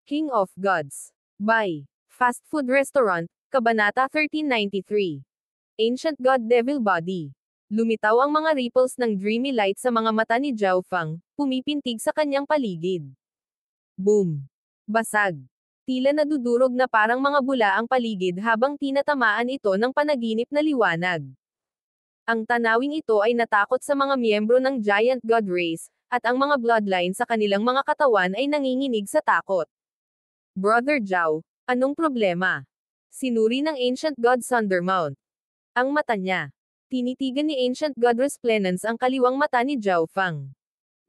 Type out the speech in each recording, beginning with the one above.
King of Gods. By Fast Food Restaurant, Kabanata 1393. Ancient God Devil Body. Lumitaw ang mga ripples ng dreamy light sa mga mata ni Zhao Fang, pumipintig sa kanyang paligid. Boom! Basag. Tila nadudurog na parang mga bula ang paligid habang tinatamaan ito ng panaginip na liwanag. Ang tanawing ito ay natakot sa mga miyembro ng Giant God Race, at ang mga bloodline sa kanilang mga katawan ay nanginginig sa takot. Brother Zhao, anong problema? Sinuri ng Ancient God Thundermount. Ang mata niya. Tinitigan ni Ancient God Resplendence ang kaliwang mata ni Zhao Fang.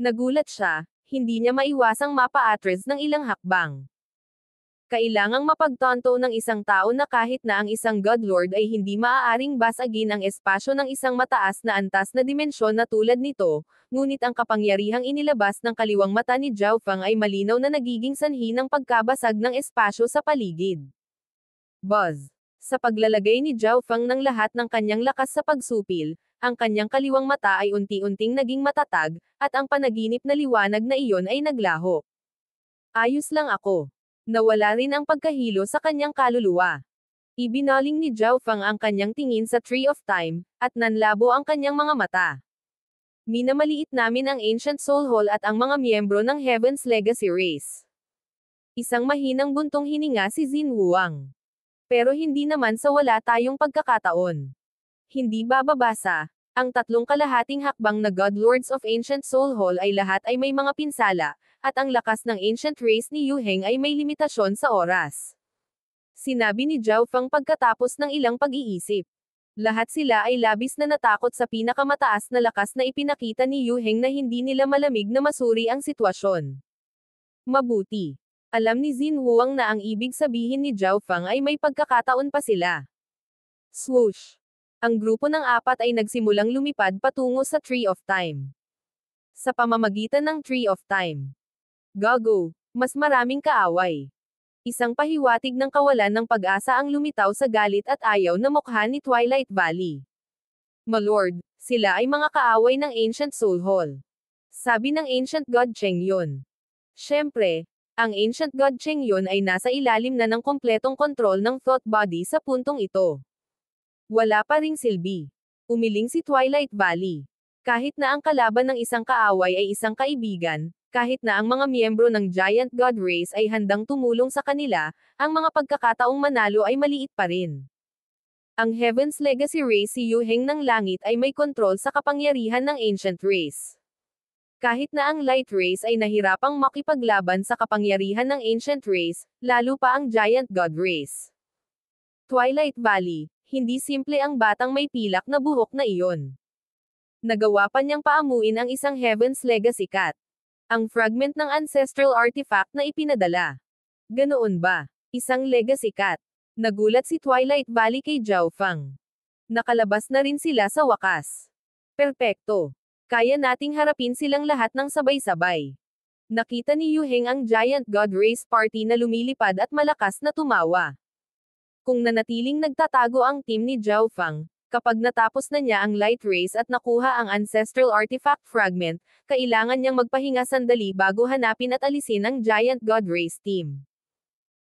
Nagulat siya, hindi niya maiwasang mapa-atras ng ilang hakbang. Kailangang mapagtanto ng isang tao na kahit na ang isang God Lord ay hindi maaaring basagin ang espasyo ng isang mataas na antas na dimensyon na tulad nito, ngunit ang kapangyarihang inilabas ng kaliwang mata ni Zhao Fang ay malinaw na nagiging sanhi ng pagkabasag ng espasyo sa paligid. Buzz. Sa paglalagay ni Zhao Fang ng lahat ng kanyang lakas sa pagsupil, ang kanyang kaliwang mata ay unti-unting naging matatag, at ang panaginip na liwanag na iyon ay naglaho. Ayos lang ako. Nawala rin ang pagkahilo sa kanyang kaluluwa. Ibinaling ni Zhao Fang ang kanyang tingin sa Tree of Time, at nanlabo ang kanyang mga mata. Minamaliit namin ang Ancient Soul Hall at ang mga miyembro ng Heaven's Legacy Race. Isang mahinang buntong hininga si Xin Wuang. Pero hindi naman sa wala tayong pagkakataon. Hindi bababasa. Ang tatlong kalahating hakbang na God Lords of Ancient Soul Hall ay lahat ay may mga pinsala, at ang lakas ng Ancient Race ni Yu Heng ay may limitasyon sa oras. Sinabi ni Zhao Fang pagkatapos ng ilang pag-iisip. Lahat sila ay labis na natakot sa pinakamataas na lakas na ipinakita ni Yu Heng na hindi nila malamig na masuri ang sitwasyon. Mabuti. Alam ni Xin Wuang na ang ibig sabihin ni Zhao Fang ay may pagkakataon pa sila. Swoosh! Ang grupo ng apat ay nagsimulang lumipad patungo sa Tree of Time. Sa pamamagitan ng Tree of Time. Gago, mas maraming kaaway. Isang pahiwatig ng kawalan ng pag-asa ang lumitaw sa galit at ayaw na mukha ni Twilight Valley. Malord, sila ay mga kaaway ng Ancient Soul Hall. Sabi ng Ancient God Cheng Yun. Siyempre, ang Ancient God Cheng Yun ay nasa ilalim na ng kompletong kontrol ng thought body sa puntong ito. Wala pa ring silbi. Umiling si Twilight Valley. Kahit na ang kalaban ng isang kaaway ay isang kaibigan, kahit na ang mga miyembro ng Giant God Race ay handang tumulong sa kanila, ang mga pagkakataong manalo ay maliit pa rin. Ang Heaven's Legacy Race si Yu Heng ng Langit ay may kontrol sa kapangyarihan ng Ancient Race. Kahit na ang Light Race ay nahirapang makipaglaban sa kapangyarihan ng Ancient Race, lalo pa ang Giant God Race. Twilight Valley, hindi simple ang batang may pilak na buhok na iyon. Nagawa pa niyang paamuin ang isang Heaven's Legacy Cat. Ang fragment ng ancestral artifact na ipinadala. Ganoon ba? Isang Legacy Cat. Nagulat si Twilight Valley kay Zhao Fang. Nakalabas na rin sila sa wakas. Perpekto. Kaya nating harapin silang lahat ng sabay-sabay. Nakita ni Yu Heng ang Giant God Race Party na lumilipad at malakas na tumawa. Kung nanatiling nagtatago ang team ni Zhao Fang, kapag natapos na niya ang Light Race at nakuha ang Ancestral Artifact Fragment, kailangan niyang magpahinga sandali bago hanapin at alisin ang Giant God Race team.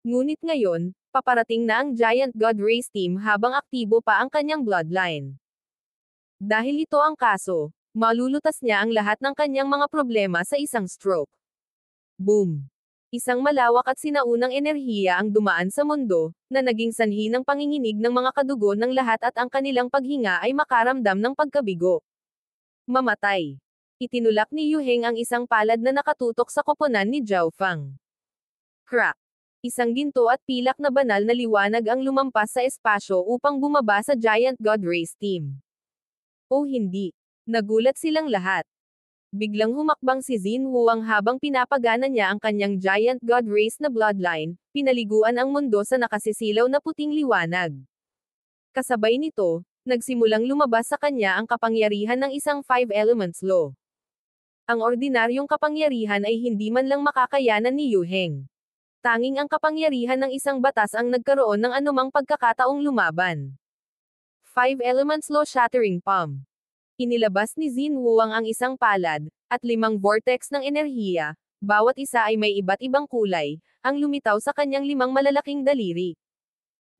Ngunit ngayon, paparating na ang Giant God Race team habang aktibo pa ang kanyang bloodline. Dahil ito ang kaso, malulutas niya ang lahat ng kanyang mga problema sa isang stroke. Boom! Isang malawak at sinaunang enerhiya ang dumaan sa mundo, na naging sanhi ng panginginig ng mga kadugo ng lahat at ang kanilang paghinga ay makaramdam ng pagkabigo. Mamatay. Itinulak ni Yu Heng ang isang palad na nakatutok sa koponan ni Zhao Fang. Crack. Isang ginto at pilak na banal na liwanag ang lumampas sa espasyo upang bumaba sa Giant God Race team. O hindi. Nagulat silang lahat. Biglang humakbang si Xin Wuang habang pinapagana niya ang kanyang Giant God Race na bloodline, pinaliguan ang mundo sa nakasisilaw na puting liwanag. Kasabay nito, nagsimulang lumabas sa kanya ang kapangyarihan ng isang Five Elements Law. Ang ordinaryong kapangyarihan ay hindi man lang makakayanan ni Yu Heng. Tanging ang kapangyarihan ng isang batas ang nagkaroon ng anumang pagkakataong lumaban. Five Elements Law Shattering Palm. Inilabas ni Xin Wuang ang isang palad, at 5 vortex ng enerhiya, Bawat isa ay may iba't ibang kulay, ang lumitaw sa kanyang 5 malalaking daliri.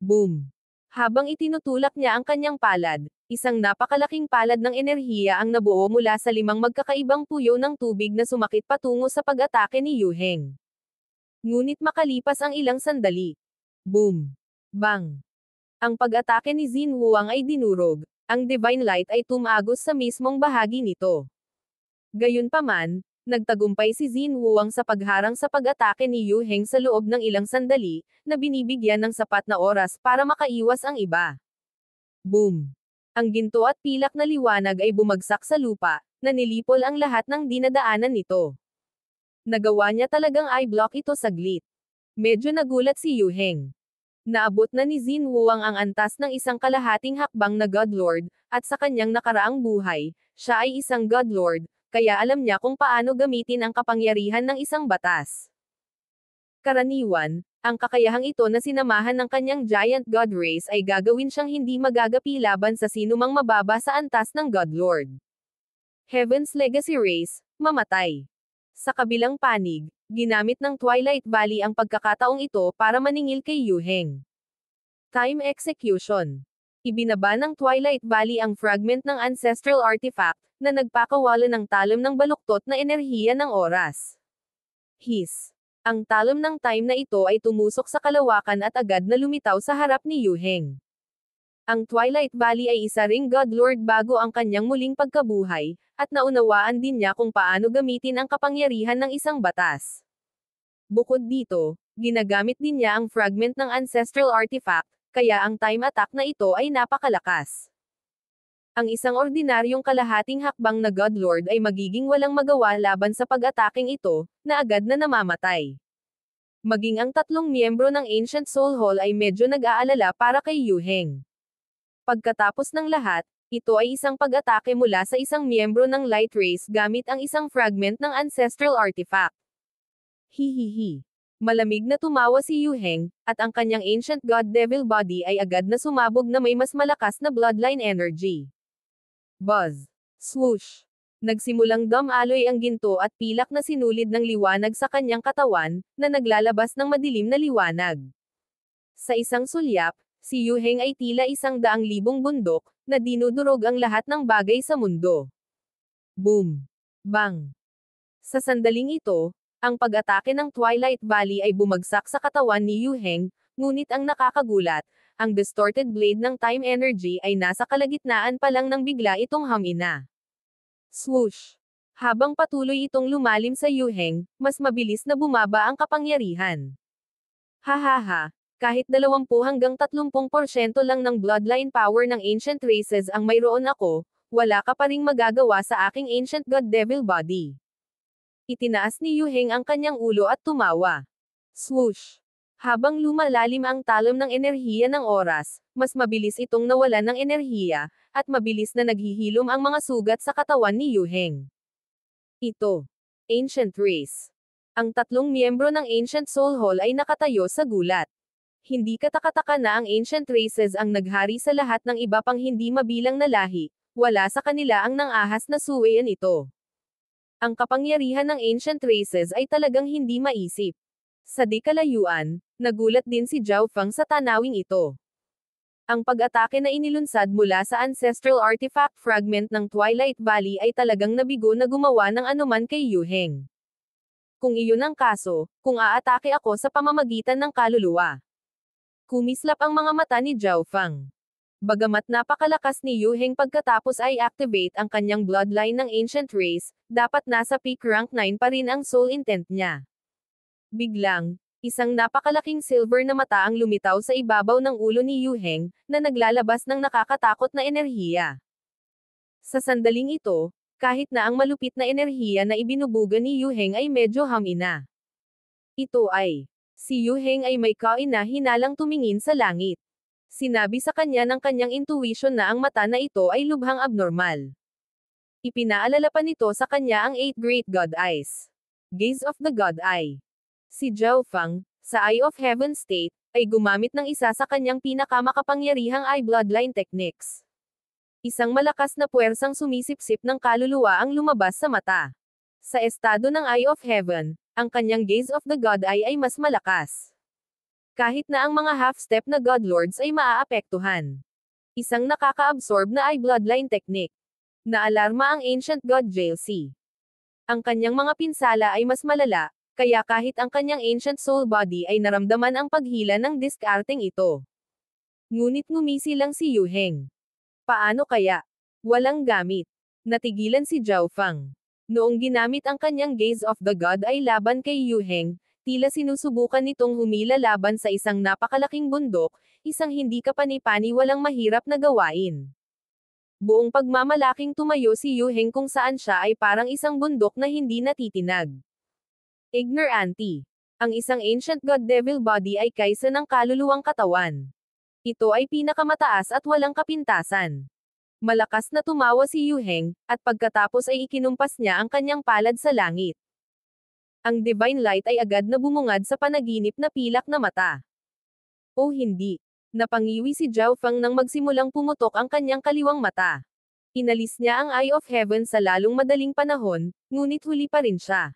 Boom! Habang itinutulak niya ang kanyang palad, isang napakalaking palad ng enerhiya ang nabuo mula sa 5 magkakaibang puyo ng tubig na sumakit patungo sa pag-atake ni Yu Heng. Ngunit makalipas ang ilang sandali. Boom! Bang! Ang pag-atake ni Xin Huang ay dinurog, ang Divine Light ay tumagos sa mismong bahagi nito. Gayunpaman, nagtagumpay si Xin Huang sa pagharang sa pag-atake ni Yu Heng sa loob ng ilang sandali, na binibigyan ng sapat na oras para makaiwas ang iba. Boom! Ang ginto at pilak na liwanag ay bumagsak sa lupa, na nilipol ang lahat ng dinadaanan nito. Nagawa niya talagang i-block ito saglit. Medyo nagulat si Yu Heng. Naabot na ni Xin Huang ang antas ng isang kalahating hakbang na God Lord, at sa kanyang nakaraang buhay, siya ay isang God Lord, kaya alam niya kung paano gamitin ang kapangyarihan ng isang batas. Karaniwan, ang kakayahang ito na sinamahan ng kanyang Giant God Race ay gagawin siyang hindi magagapi laban sa sinumang mababa sa antas ng God Lord. Heaven's Legacy Race, mamatay. Sa kabilang panig, ginamit ng Twilight Valley ang pagkakataong ito para maningil kay Yu Heng. Time Execution. Ibinaba ng Twilight Valley ang fragment ng Ancestral Artifact, na nagpakawala ng talom ng baluktot na enerhiya ng oras. His. Ang talom ng time na ito ay tumusok sa kalawakan at agad na lumitaw sa harap ni Yu Heng. Ang Twilight Valley ay isa ring God Lord bago ang kanyang muling pagkabuhay, at naunawaan din niya kung paano gamitin ang kapangyarihan ng isang batas. Bukod dito, ginagamit din niya ang fragment ng Ancestral Artifact, kaya ang time attack na ito ay napakalakas. Ang isang ordinaryong kalahating hakbang na God Lord ay magiging walang magawa laban sa pag-ataking ito, na agad na namamatay. Maging ang 3 miyembro ng Ancient Soul Hall ay medyo nag-aalala para kay Yu Heng. Pagkatapos ng lahat, ito ay isang pag-atake mula sa isang miyembro ng Light Race gamit ang isang fragment ng Ancestral Artifact. Hihihi. Malamig na tumawa si Yu Heng, at ang kanyang Ancient God Devil Body ay agad na sumabog na may mas malakas na bloodline energy. Buzz. Swoosh. Nagsimulang dumaloy ang ginto at pilak na sinulid ng liwanag sa kanyang katawan, na naglalabas ng madilim na liwanag. Sa isang sulyap, si Yu Heng ay tila 100,000 bundok, na dinudurog ang lahat ng bagay sa mundo. Boom! Bang! Sa sandaling ito, ang pag-atake ng Twilight Valley ay bumagsak sa katawan ni Yu Heng, ngunit ang nakakagulat, ang distorted blade ng time energy ay nasa kalagitnaan pa lang nang bigla itong hamina. Swoosh! Habang patuloy itong lumalim sa Yu Heng, mas mabilis na bumaba ang kapangyarihan. Hahaha! Kahit 20 hanggang 30% lang ng bloodline power ng ancient races ang mayroon ako, wala ka pa ring magagawa sa aking ancient god devil body. Itinaas ni Yu Heng ang kanyang ulo at tumawa. Swoosh! Habang lumalalim ang talom ng enerhiya ng oras, mas mabilis itong nawalan ng enerhiya, at mabilis na naghihilom ang mga sugat sa katawan ni Yu Heng. Ito. Ancient Race. Ang 3 miyembro ng Ancient Soul Hall ay nakatayo sa gulat. Hindi katakataka na ang ancient races ang naghari sa lahat ng iba pang hindi mabilang na lahi, wala sa kanila ang nang-ahas na suwayan ito. Ang kapangyarihan ng ancient races ay talagang hindi maisip. Sa di kalayuan, nagulat din si Zhao Feng sa tanawing ito. Ang pag-atake na inilunsad mula sa Ancestral Artifact Fragment ng Twilight Valley ay talagang nabigo na gumawa ng anuman kay Yu Heng. Kung iyon ang kaso, kung aatake ako sa pamamagitan ng kaluluwa. Kumislap ang mga mata ni Zhao Feng. Bagamat napakalakas ni Yu Heng pagkatapos ay activate ang kanyang bloodline ng ancient race, dapat nasa peak rank 9 pa rin ang soul intent niya. Biglang, isang napakalaking silver na mata ang lumitaw sa ibabaw ng ulo ni Yu Heng, na naglalabas ng nakakatakot na enerhiya. Sa sandaling ito, kahit na ang malupit na enerhiya na ibinubuga ni Yu Heng ay medyo hamina. Ito ay si Yu Heng ay may kaina-hinalang tumingin sa langit. Sinabi sa kanya ng kanyang intuition na ang mata na ito ay lubhang abnormal. Ipinaalala pa nito sa kanya ang 8 Great God Eyes. Gaze of the God Eye. Si Zhao Feng, sa Eye of Heaven state, ay gumamit ng isa sa kanyang pinakamakapangyarihang eye bloodline techniques. Isang malakas na puwersang sumisipsip ng kaluluwa ang lumabas sa mata. Sa estado ng Eye of Heaven, ang kanyang gaze of the God Eye ay mas malakas. Kahit na ang mga half-step na God Lords ay maaapektuhan. Isang nakaka-absorb na eye bloodline technique. Naalarma ang Ancient God JLC. Ang kanyang mga pinsala ay mas malala, kaya kahit ang kanyang Ancient Soul Body ay naramdaman ang paghila ng diskarteng ito. Ngunit ngumisi lang si Yu Heng. Paano kaya? Walang gamit. Natigilan si Zhao Fang. Noong ginamit ang kanyang Gaze of the God ay laban kay Yu Heng, tila sinusubukan nitong humila laban sa isang napakalaking bundok, isang hindi kapani-paniwalang mahirap na gawain. Buong pagmamalaking tumayo si Yu Heng kung saan siya ay parang isang bundok na hindi natitinag. Ignorante. Ang isang Ancient God Devil Body ay kaysa ng kaluluwang katawan. Ito ay pinakamataas at walang kapintasan. Malakas na tumawa si Yu Heng, at pagkatapos ay ikinumpas niya ang kanyang palad sa langit. Ang Divine Light ay agad na bumungad sa panaginip na pilak na mata. O hindi. Napangiwi si Zhao Fang nang magsimulang pumutok ang kanyang kaliwang mata. Inalis niya ang Eye of Heaven sa lalong madaling panahon, ngunit huli pa rin siya.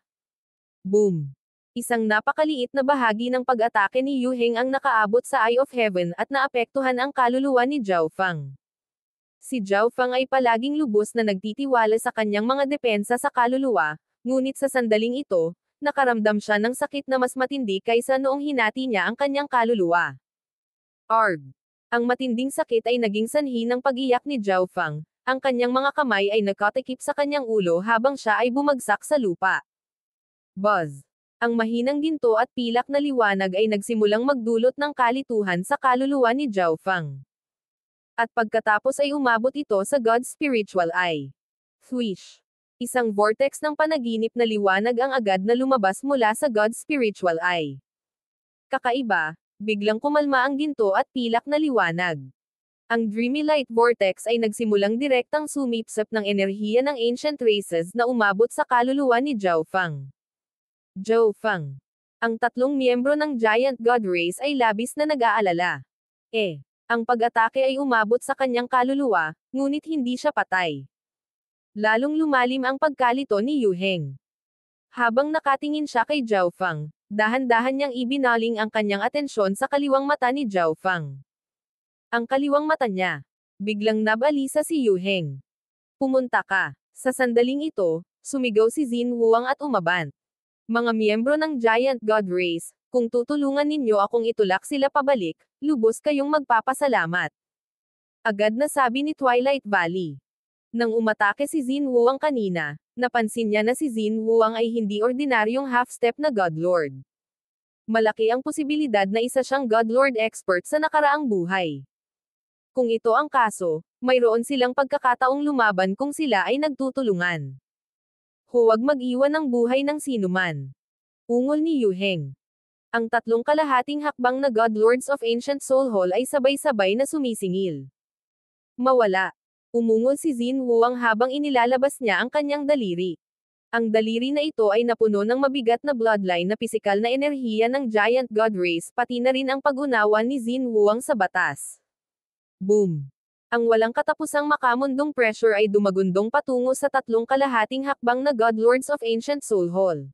Boom! Isang napakaliit na bahagi ng pag-atake ni Yu Heng ang nakaabot sa Eye of Heaven at naapektuhan ang kaluluwa ni Zhao Fang. Si Zhao Fang ay palaging lubos na nagtitiwala sa kanyang mga depensa sa kaluluwa, ngunit sa sandaling ito, nakaramdam siya ng sakit na mas matindi kaysa noong hinati niya ang kanyang kaluluwa. Arg! Ang matinding sakit ay naging sanhi ng pag-iyak ni Zhao Fang, ang kanyang mga kamay ay nakatikip sa kanyang ulo habang siya ay bumagsak sa lupa. Buzz! Ang mahinang ginto at pilak na liwanag ay nagsimulang magdulot ng kalituhan sa kaluluwa ni Zhao Fang. At pagkatapos ay umabot ito sa God's Spiritual Eye. Swish! Isang vortex ng panaginip na liwanag ang agad na lumabas mula sa God's Spiritual Eye. Kakaiba, biglang kumalma ang ginto at pilak na liwanag. Ang Dreamy Light Vortex ay nagsimulang direktang sumipsip ng enerhiya ng ancient races na umabot sa kaluluwa ni Zhao Fang. Zhao Fang. Ang tatlong miyembro ng Giant God Race ay labis na nag-aalala. Ang pag-atake ay umabot sa kanyang kaluluwa, ngunit hindi siya patay. Lalong lumalim ang pagkalito ni Yu Heng. Habang nakatingin siya kay Zhao Fang, dahan-dahan niyang ibinaling ang kanyang atensyon sa kaliwang mata ni Zhao Fang. Ang kaliwang mata niya. Biglang nabalisa si Yu Heng. Pumunta ka. Sa sandaling ito, sumigaw si Xin Wuang at umabant. Mga miyembro ng Giant God Race, kung tutulungan ninyo akong itulak sila pabalik, lubos kayong magpapasalamat. Agad na sabi ni Twilight Valley. Nang umatake si Xin Wuang kanina, napansin niya na si Xin Wuang ay hindi ordinaryong half-step na God Lord. Malaki ang posibilidad na isa siyang God Lord expert sa nakaraang buhay. Kung ito ang kaso, mayroon silang pagkakataong lumaban kung sila ay nagtutulungan. Huwag mag-iwan ng buhay ng sinuman. Ungol ni Yu Heng. Ang tatlong kalahating hakbang na God Lords of Ancient Soul Hall ay sabay-sabay na sumisingil. Mawala. Umungol si Xin Wuang habang inilalabas niya ang kanyang daliri. Ang daliri na ito ay napuno ng mabigat na bloodline na pisikal na enerhiya ng Giant God Race pati na rin ang pag-unawa ni Xin Wuang sa batas. Boom! Ang walang katapusang makamundong pressure ay dumagundong patungo sa tatlong kalahating hakbang na God Lords of Ancient Soul Hall.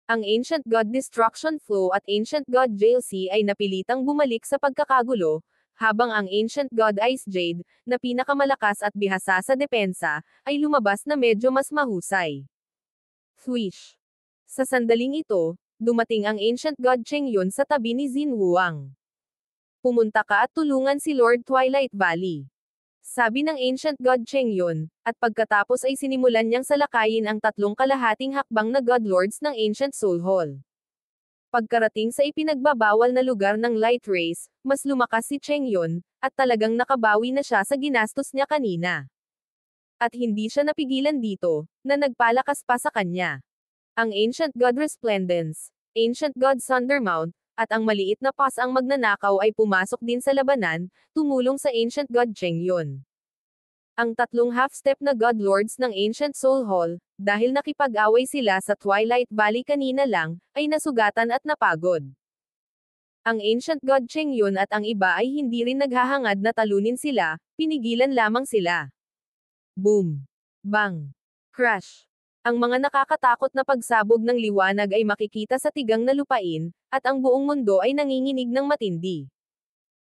Ang Ancient God Destruction Flow at Ancient God JLC ay napilitang bumalik sa pagkakagulo, habang ang Ancient God Ice Jade, na pinakamalakas at bihasa sa depensa, ay lumabas na medyo mas mahusay. Swish! Sa sandaling ito, dumating ang Ancient God Cheng Yun sa tabi ni Xin Wuang. Pumunta ka at tulungan si Lord Twilight Valley. Sabi ng Ancient God Cheng Yun, at pagkatapos ay sinimulan niyang salakayin ang tatlong kalahating hakbang na God Lords ng Ancient Soul Hall. Pagkarating sa ipinagbabawal na lugar ng Light Race, mas lumakas si Cheng Yun, at talagang nakabawi na siya sa ginastos niya kanina. At hindi siya napigilan dito, na nagpalakas pa sa kanya. Ang Ancient God Resplendence, Ancient God Thundermount, at ang maliit na pas ang magnanakaw ay pumasok din sa labanan, tumulong sa Ancient God Cheng Yun. Ang tatlong half-step na God Lords ng Ancient Soul Hall, dahil nakipag-away sila sa Twilight Valley kanina lang, ay nasugatan at napagod. Ang Ancient God Cheng Yun at ang iba ay hindi rin naghahangad na talunin sila, pinigilan lamang sila. Boom! Bang! Crash! Ang mga nakakatakot na pagsabog ng liwanag ay makikita sa tigang na lupain, at ang buong mundo ay nanginginig ng matindi.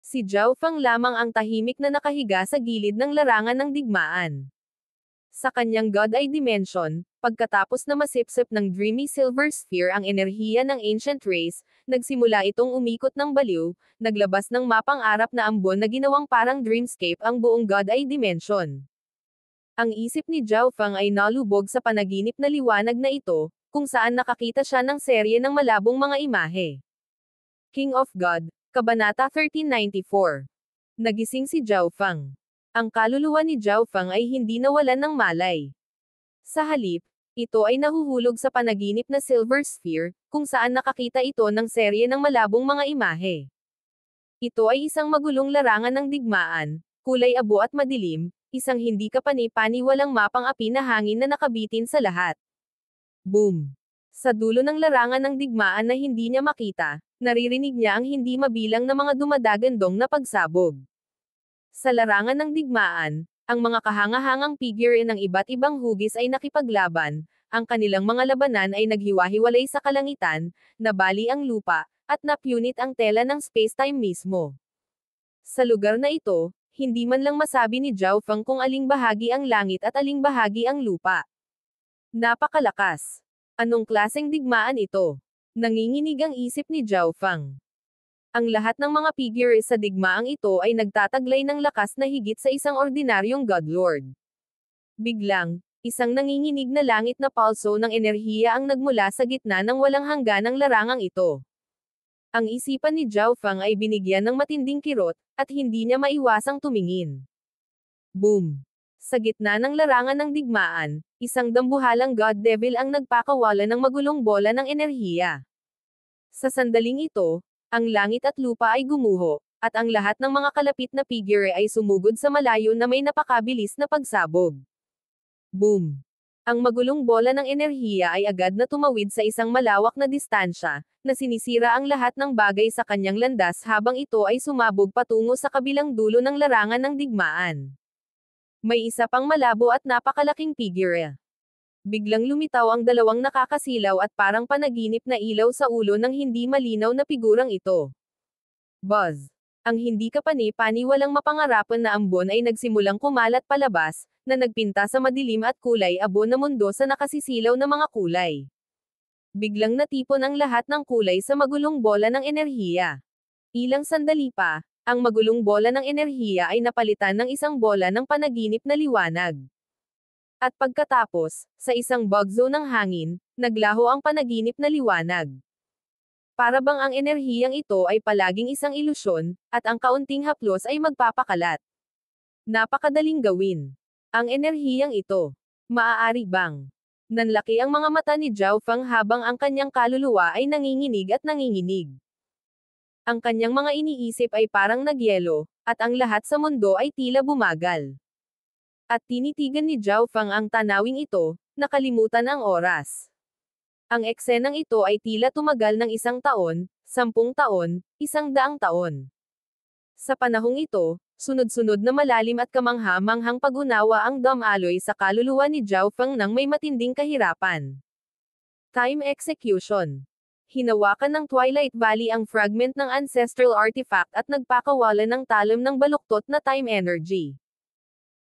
Si Zhao Feng lamang ang tahimik na nakahiga sa gilid ng larangan ng digmaan. Sa kanyang God Eye Dimension, pagkatapos na masipsip ng dreamy silver sphere ang enerhiya ng ancient race, nagsimula itong umikot ng baliw, naglabas ng mapang arap na ambon na ginawang parang dreamscape ang buong God Eye Dimension. Ang isip ni Zhao Feng ay nalubog sa panaginip na liwanag na ito, kung saan nakakita siya ng serye ng malabong mga imahe. King of God, Kabanata 1394. Nagising si Zhao Feng. Ang kaluluwa ni Zhao Feng ay hindi nawalan ng malay. Sa halip, ito ay nahuhulog sa panaginip na silver sphere, kung saan nakakita ito ng serye ng malabong mga imahe. Ito ay isang magulong larangan ng digmaan, kulay abo at madilim, isang hindi kapani-paniwalang mapang api na hangin na nakabitin sa lahat. Boom! Sa dulo ng larangan ng digmaan na hindi niya makita, naririnig niya ang hindi mabilang na mga dumadagandong na pagsabog. Sa larangan ng digmaan, ang mga kahanga-hangang figure ng iba't ibang hugis ay nakipaglaban, ang kanilang mga labanan ay naghiwa-hiwalay sa kalangitan, nabali ang lupa, at napunit ang tela ng space-time mismo. Sa lugar na ito, hindi man lang masabi ni Zhao Feng kung aling bahagi ang langit at aling bahagi ang lupa. Napakalakas! Anong klaseng digmaan ito? Nanginginig ang isip ni Zhao Feng. Ang lahat ng mga figure sa digmaang ito ay nagtataglay ng lakas na higit sa isang ordinaryong Godlord. Biglang, isang nanginginig na langit na pulso ng enerhiya ang nagmula sa gitna ng walang hangganang larangang ito. Ang isipan ni Zhao Feng ay binigyan ng matinding kirot, at hindi niya maiwasang tumingin. Boom! Sa gitna ng larangan ng digmaan, isang dambuhalang God Devil ang nagpakawala ng magulong bola ng enerhiya. Sa sandaling ito, ang langit at lupa ay gumuho, at ang lahat ng mga kalapit na figure ay sumugod sa malayo na may napakabilis na pagsabog. Boom! Ang magulong bola ng enerhiya ay agad na tumawid sa isang malawak na distansya, na sinisira ang lahat ng bagay sa kanyang landas habang ito ay sumabog patungo sa kabilang dulo ng larangan ng digmaan. May isa pang malabo at napakalaking figure. Biglang lumitaw ang dalawang nakakasilaw at parang panaginip na ilaw sa ulo ng hindi malinaw na figurang ito. Buzz! Ang hindi kapani-paniwalang mapangarapan na ambon ay nagsimulang kumalat palabas, na nagpinta sa madilim at kulay abo na mundo sa nakasisilaw na mga kulay. Biglang natipon ang lahat ng kulay sa magulong bola ng enerhiya. Ilang sandali pa, ang magulong bola ng enerhiya ay napalitan ng isang bola ng panaginip na liwanag. At pagkatapos, sa isang bagzo ng hangin, naglaho ang panaginip na liwanag. Para bang ang enerhiyang ito ay palaging isang ilusyon, at ang kaunting haplos ay magpapakalat. Napakadaling gawin. Ang enerhiyang ito. Maaari bang? Nanlaki ang mga mata ni Zhao Feng habang ang kanyang kaluluwa ay nanginginig at nanginginig. Ang kanyang mga iniisip ay parang nagyelo, at ang lahat sa mundo ay tila bumagal. At tinitigan ni Zhao Feng ang tanawing ito, nakalimutan ang oras. Ang eksenang ito ay tila tumagal ng 1 taon, 10 taon, 100 taon. Sa panahong ito, sunod-sunod na malalim at kamangha-manghang pag-unawa ang damaloy sa kaluluwa ni Zhao Feng nang may matinding kahirapan. Time execution. Hinawakan ng Twilight Valley ang fragment ng ancestral artifact at nagpakawala ng talim ng baluktot na time energy.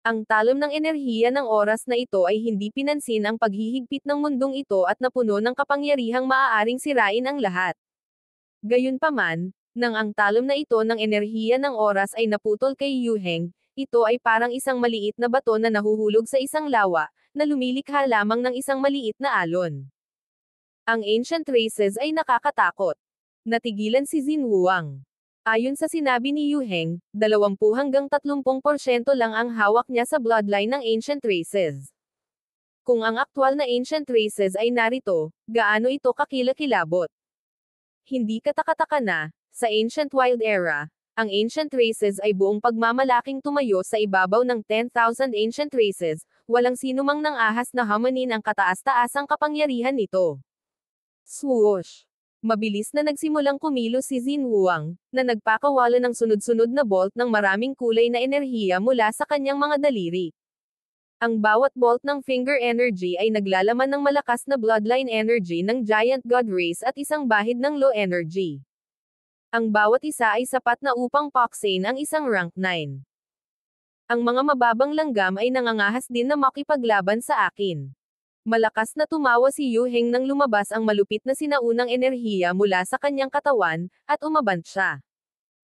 Ang talim ng enerhiya ng oras na ito ay hindi pinansin ang paghihigpit ng mundong ito at napuno ng kapangyarihang maaaring sirain ang lahat. Gayunpaman, nang ang talim na ito ng enerhiya ng oras ay naputol kay Yu Heng, ito ay parang isang maliit na bato na nahuhulog sa isang lawa, na lumilikha lamang ng isang maliit na alon. Ang ancient races ay nakakatakot. Natigilan si Xin Wuang. Ayon sa sinabi ni Yu Heng, 20 hanggang 30% lang ang hawak niya sa bloodline ng ancient races. Kung ang aktwal na ancient races ay narito, gaano ito kakilakilabot? Hindi katakataka na, sa ancient wild era, ang ancient races ay buong pagmamalaking tumayo sa ibabaw ng 10,000 ancient races, walang sinumang nang ahas na hamanin ang kataas-taasang kapangyarihan nito. Swoosh! Mabilis na nagsimulang kumilos si Xin Wuang, na nagpakawala ng sunod-sunod na bolt ng maraming kulay na enerhiya mula sa kanyang mga daliri. Ang bawat bolt ng finger energy ay naglalaman ng malakas na bloodline energy ng giant god race at isang bahid ng low energy. Ang bawat isa ay sapat na upang paksane ang isang rank 9. Ang mga mababang langgam ay nangangahas din na makipaglaban sa akin. Malakas na tumawa si Yu Heng nang lumabas ang malupit na sinaunang enerhiya mula sa kanyang katawan, at umabant siya.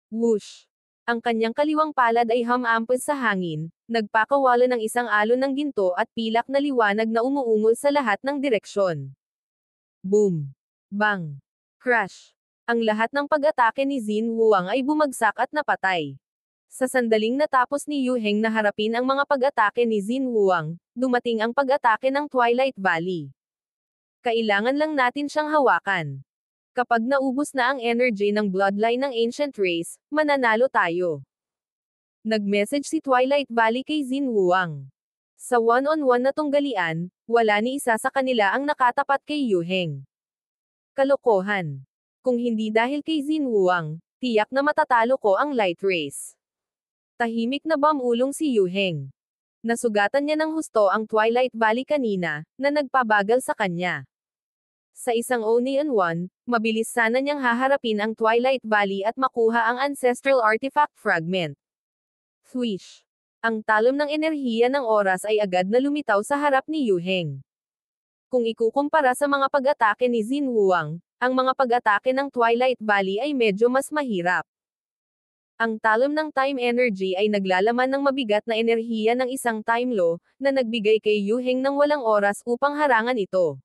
Whoosh! Ang kanyang kaliwang palad ay humampos sa hangin, nagpakawala ng isang alon ng ginto at pilak na liwanag na umuungol sa lahat ng direksyon. Boom! Bang! Crash! Ang lahat ng pag-atake ni Xin Wuang ay bumagsak at napatay. Sa sandaling natapos ni Yu Heng na harapin ang mga pag-atake ni Xin Wuang, dumating ang pag-atake ng Twilight Valley. Kailangan lang natin siyang hawakan. Kapag naubos na ang energy ng bloodline ng Ancient Race, mananalo tayo. Nag-message si Twilight Valley kay Xin Wuang. Sa one-on-one na tunggalian, wala ni isa sa kanila ang nakatapat kay Yu Heng. Kalokohan. Kung hindi dahil kay Xin Wuang, tiyak na matatalo ko ang Light Race. Tahimik na bumulong si Yu Heng. Nasugatan niya ng husto ang Twilight Valley kanina, na nagpabagal sa kanya. Sa isang one-on-one, mabilis sana niyang haharapin ang Twilight Valley at makuha ang Ancestral Artifact Fragment. Swish! Ang talom ng enerhiya ng oras ay agad na lumitaw sa harap ni Yu Heng. Kung ikukumpara sa mga pag-atake ni Xin Wuang, ang mga pag-atake ng Twilight Valley ay medyo mas mahirap. Ang talom ng time energy ay naglalaman ng mabigat na enerhiya ng isang time law, na nagbigay kay Yu Heng ng walang oras upang harangan ito.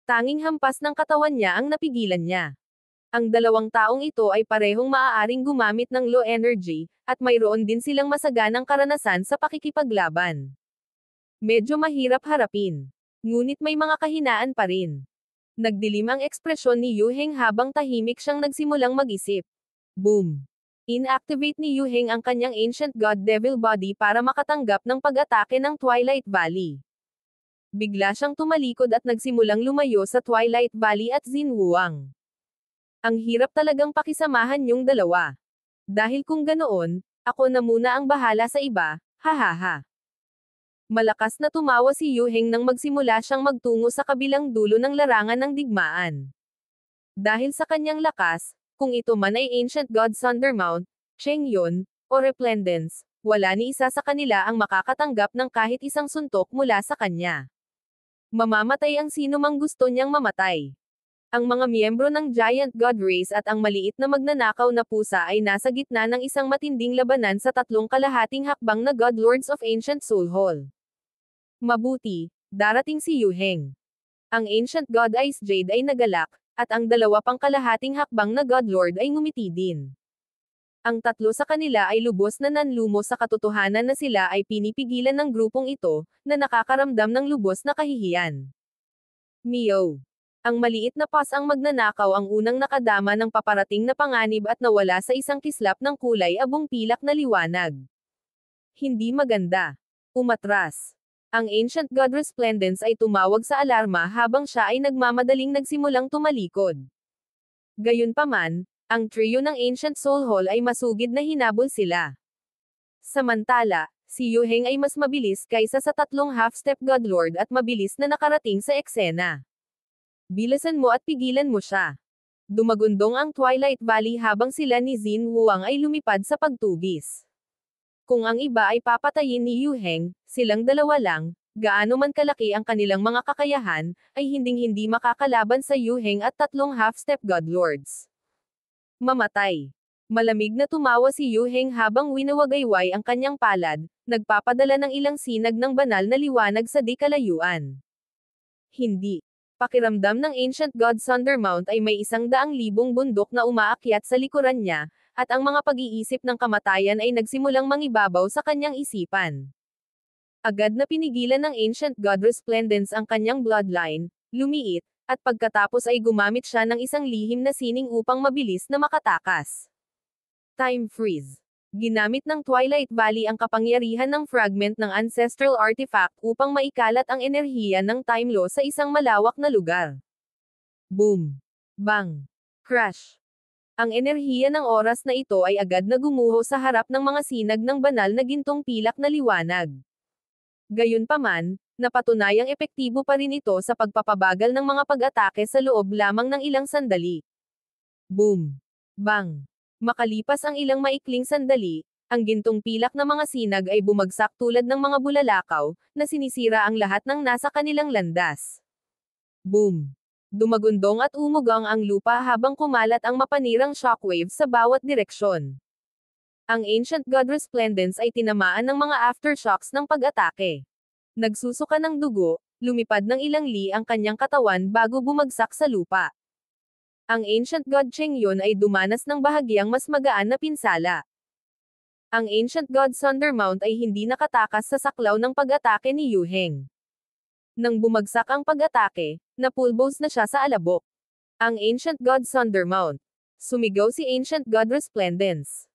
Tanging hampas ng katawan niya ang napigilan niya. Ang dalawang taong ito ay parehong maaaring gumamit ng low energy, at mayroon din silang masaganang karanasan sa pakikipaglaban. Medyo mahirap harapin. Ngunit may mga kahinaan pa rin. Nagdilim ang ekspresyon ni Yu Heng habang tahimik siyang nagsimulang mag-isip. Boom! Inactivate ni Yu Heng ang kanyang Ancient God Devil Body para makatanggap ng pag-atake ng Twilight Valley. Bigla siyang tumalikod at nagsimulang lumayo sa Twilight Valley at Xin Wuang. Ang hirap talagang pakisamahan yung dalawa. Dahil kung ganoon, ako na muna ang bahala sa iba, hahaha. Malakas na tumawa si Yu Heng nang magsimula siyang magtungo sa kabilang dulo ng larangan ng digmaan. Dahil sa kanyang lakas, kung ito man ay Ancient God Thundermount, Chang'yon, o Resplendence, wala ni isa sa kanila ang makakatanggap ng kahit isang suntok mula sa kanya. Mamamatay ang sino mang gusto niyang mamatay. Ang mga miyembro ng Giant God Race at ang maliit na magnanakaw na pusa ay nasa gitna ng isang matinding labanan sa tatlong kalahating hakbang na God Lords of Ancient Soul Hall. Mabuti, darating si Yu Heng. Ang Ancient God Ice Jade ay nagalak, at ang dalawa pang kalahating hakbang na God Lord ay ngumiti din. Ang tatlo sa kanila ay lubos na nanlumo sa katotohanan na sila ay pinipigilan ng grupong ito, na nakakaramdam ng lubos na kahihiyan. Meow. Ang maliit na pas ang magnanakaw ang unang nakadama ng paparating na panganib at nawala sa isang kislap ng kulay abong pilak na liwanag. Hindi maganda. Umatras. Ang Ancient God Resplendence ay tumawag sa alarma habang siya ay nagmamadaling nagsimulang tumalikod. Gayunpaman, ang trio ng Ancient Soul Hall ay masugid na hinabol sila. Samantala, si Yu Heng ay mas mabilis kaysa sa tatlong half-step God Lord at mabilis na nakarating sa eksena. Bilisan mo at pigilan mo siya. Dumagundong ang Twilight Valley habang sila ni Xin Wuang ay lumipad sa pagtugis. Kung ang iba ay papatayin ni Yu Heng, silang dalawa lang, gaano man kalaki ang kanilang mga kakayahan, ay hinding-hindi makakalaban sa Yu Heng at tatlong half-step God Lords. Mamatay. Malamig na tumawa si Yu Heng habang winawagayway ang kanyang palad, nagpapadala ng ilang sinag ng banal na liwanag sa di kalayuan. Hindi. Pakiramdam ng Ancient God Thundermount ay may 100,000 bundok na umaakyat sa likuran niya, at ang mga pag-iisip ng kamatayan ay nagsimulang mangibabaw sa kanyang isipan. Agad na pinigilan ng Ancient God Resplendence ang kanyang bloodline, lumiit, at pagkatapos ay gumamit siya ng isang lihim na sining upang mabilis na makatakas. Time Freeze. Ginamit ng Twilight Valley ang kapangyarihan ng fragment ng Ancestral Artifact upang maikalat ang enerhiya ng Time Law sa isang malawak na lugar. Boom! Bang! Crash! Ang enerhiya ng oras na ito ay agad na gumuho sa harap ng mga sinag ng banal na gintong pilak na liwanag. Gayunpaman, napatunayang epektibo pa rin ito sa pagpapabagal ng mga pag-atake sa loob lamang ng ilang sandali. Boom! Bang! Makalipas ang ilang maikling sandali, ang gintong pilak ng mga sinag ay bumagsak tulad ng mga bulalakaw, na sinisira ang lahat ng nasa kanilang landas. Boom! Dumagundong at umugang ang lupa habang kumalat ang mapanirang shockwave sa bawat direksyon. Ang Ancient God Resplendence ay tinamaan ng mga aftershocks ng pag-atake. Nagsusuka ng dugo, lumipad ng ilang li ang kanyang katawan bago bumagsak sa lupa. Ang Ancient God Chengyon ay dumanas ng bahagyang mas magaan na pinsala. Ang Ancient God Sundermount ay hindi nakatakas sa saklaw ng pag-atake ni Yu Heng. Nang bumagsak ang pag-atake, napulbos na siya sa alabok. Ang Ancient God Sundermount. Sumigaw si Ancient God Resplendence.